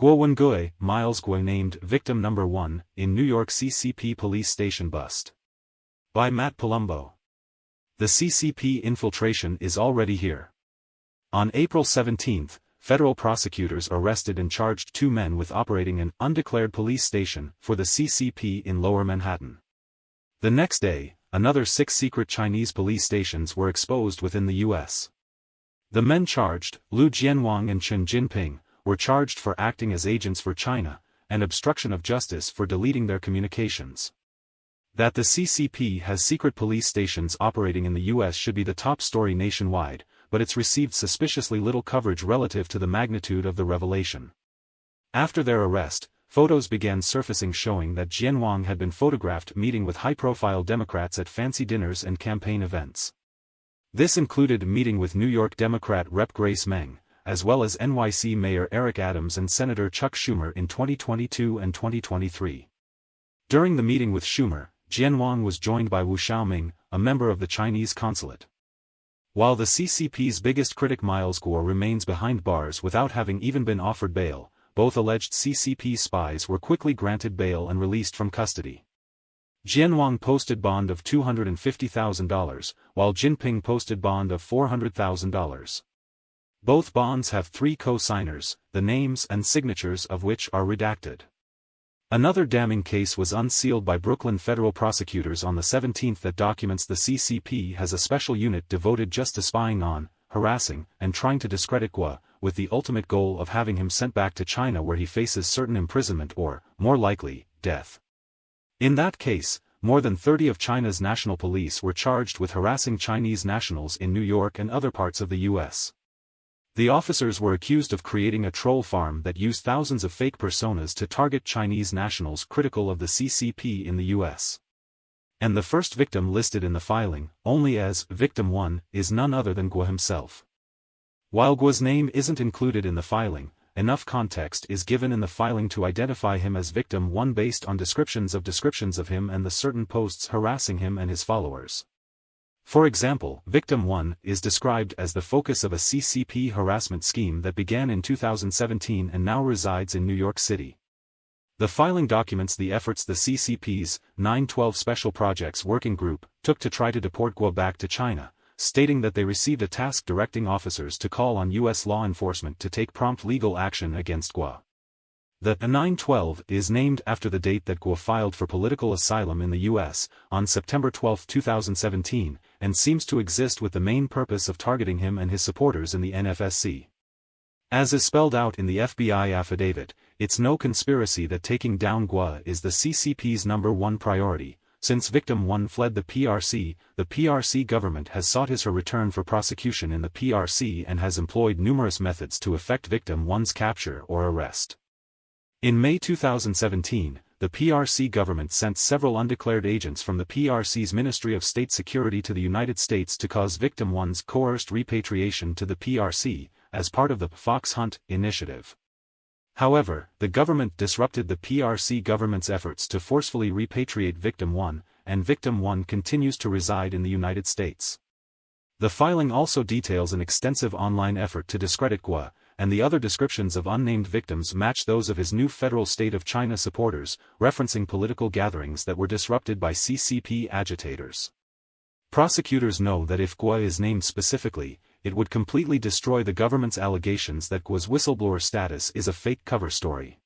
WenguiMiles named victim number 1 in New York CCP police station bust. By Matt Palumbo. The CCP infiltration is already here. On April 17, federal prosecutors arrested and charged 2 men with operating an undeclared police station for the CCP in Lower Manhattan. The next day, another 6 secret Chinese police stations were exposed within the U.S. The men charged, Liu Jianwang and Chen Jinping, were charged for acting as agents for China, and obstruction of justice for deleting their communications. That the CCP has secret police stations operating in the U.S. should be the top story nationwide, but it's received suspiciously little coverage relative to the magnitude of the revelation. After their arrest, photos began surfacing showing that Jianwang had been photographed meeting with high-profile Democrats at fancy dinners and campaign events. This included meeting with New York Democrat Rep. Grace Meng, as well as NYC Mayor Eric Adams and Senator Chuck Schumer in 2022 and 2023. During the meeting with Schumer, Jianwang was joined by Wu Xiaoming, a member of the Chinese consulate. While the CCP's biggest critic Miles Guo remains behind bars without having even been offered bail, both alleged CCP spies were quickly granted bail and released from custody. Jianwang posted bond of $250,000, while Jinping posted bond of $400,000. Both bonds have 3 co-signers, the names and signatures of which are redacted. Another damning case was unsealed by Brooklyn federal prosecutors on the 17th that documents the CCP has a special unit devoted just to spying on, harassing, and trying to discredit Guo, with the ultimate goal of having him sent back to China where he faces certain imprisonment or, more likely, death. In that case, more than 30 of China's national police were charged with harassing Chinese nationals in New York and other parts of the U.S. The officers were accused of creating a troll farm that used thousands of fake personas to target Chinese nationals critical of the CCP in the U.S. And the first victim listed in the filing, only as Victim 1, is none other than Guo himself. While Guo's name isn't included in the filing, enough context is given in the filing to identify him as Victim 1 based on descriptions of him and the certain posts harassing him and his followers. For example, Victim 1 is described as the focus of a CCP harassment scheme that began in 2017 and now resides in New York City. The filing documents the efforts the CCP's 9/12 Special Projects Working Group took to try to deport Guo back to China, stating that they received a task directing officers to call on U.S. law enforcement to take prompt legal action against Guo. The 9/12 is named after the date that Guo filed for political asylum in the U.S., on September 12, 2017, and seems to exist with the main purpose of targeting him and his supporters in the NFSC. As is spelled out in the FBI affidavit, it's no conspiracy that taking down Guo is the CCP's #1 priority. Since Victim 1 fled the PRC government has sought his return for prosecution in the PRC and has employed numerous methods to effect Victim 1's capture or arrest. In May 2017, the PRC government sent several undeclared agents from the PRC's Ministry of State Security to the United States to cause Victim 1's coerced repatriation to the PRC, as part of the Fox Hunt initiative. However, the government disrupted the PRC government's efforts to forcefully repatriate Victim 1, and Victim 1 continues to reside in the United States. The filing also details an extensive online effort to discredit Guo, and the other descriptions of unnamed victims match those of his new federal state of China supporters, referencing political gatherings that were disrupted by CCP agitators. Prosecutors know that if Guo is named specifically, it would completely destroy the government's allegations that Guo's whistleblower status is a fake cover story.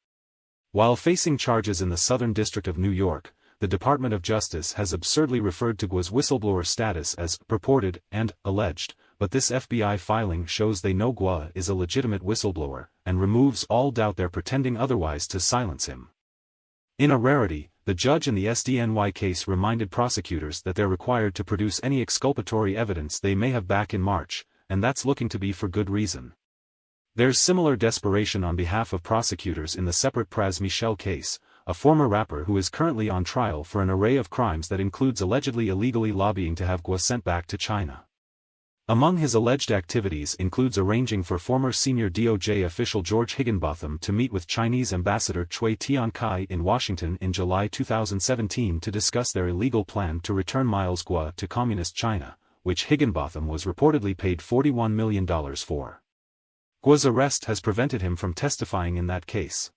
While facing charges in the Southern District of New York, the Department of Justice has absurdly referred to Guo's whistleblower status as purported and alleged, but this FBI filing shows they know Guo is a legitimate whistleblower, and removes all doubt they're pretending otherwise to silence him. In a rarity, the judge in the SDNY case reminded prosecutors that they're required to produce any exculpatory evidence they may have back in March, and that's looking to be for good reason. There's similar desperation on behalf of prosecutors in the separate Pras Michel case, a former rapper who is currently on trial for an array of crimes that includes allegedly illegally lobbying to have Guo sent back to China. Among his alleged activities includes arranging for former senior DOJ official George Higginbotham to meet with Chinese Ambassador Cui Tiankai in Washington in July 2017 to discuss their illegal plan to return Miles Guo to Communist China, which Higginbotham was reportedly paid $41 million for. Gua's arrest has prevented him from testifying in that case.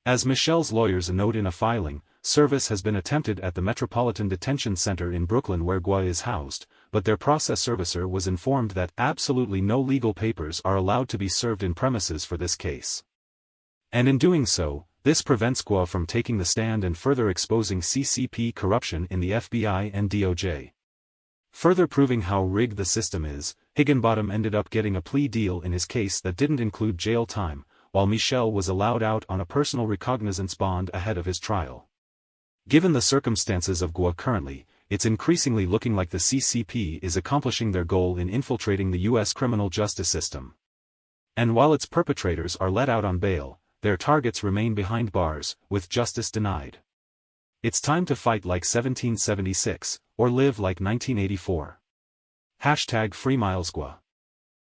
As Michel's lawyers note in a filing, service has been attempted at the Metropolitan Detention Center in Brooklyn where Gua is housed, but their process servicer was informed that absolutely no legal papers are allowed to be served in premises for this case. And in doing so, this prevents Gua from taking the stand and further exposing CCP corruption in the FBI and DOJ. Further proving how rigged the system is, Higginbottom ended up getting a plea deal in his case that didn't include jail time, while Michel was allowed out on a personal recognizance bond ahead of his trial. Given the circumstances of Gua currently, it's increasingly looking like the CCP is accomplishing their goal in infiltrating the U.S. criminal justice system. And while its perpetrators are let out on bail, their targets remain behind bars, with justice denied. It's time to fight like 1776, or live like 1984. #FreeMilesGua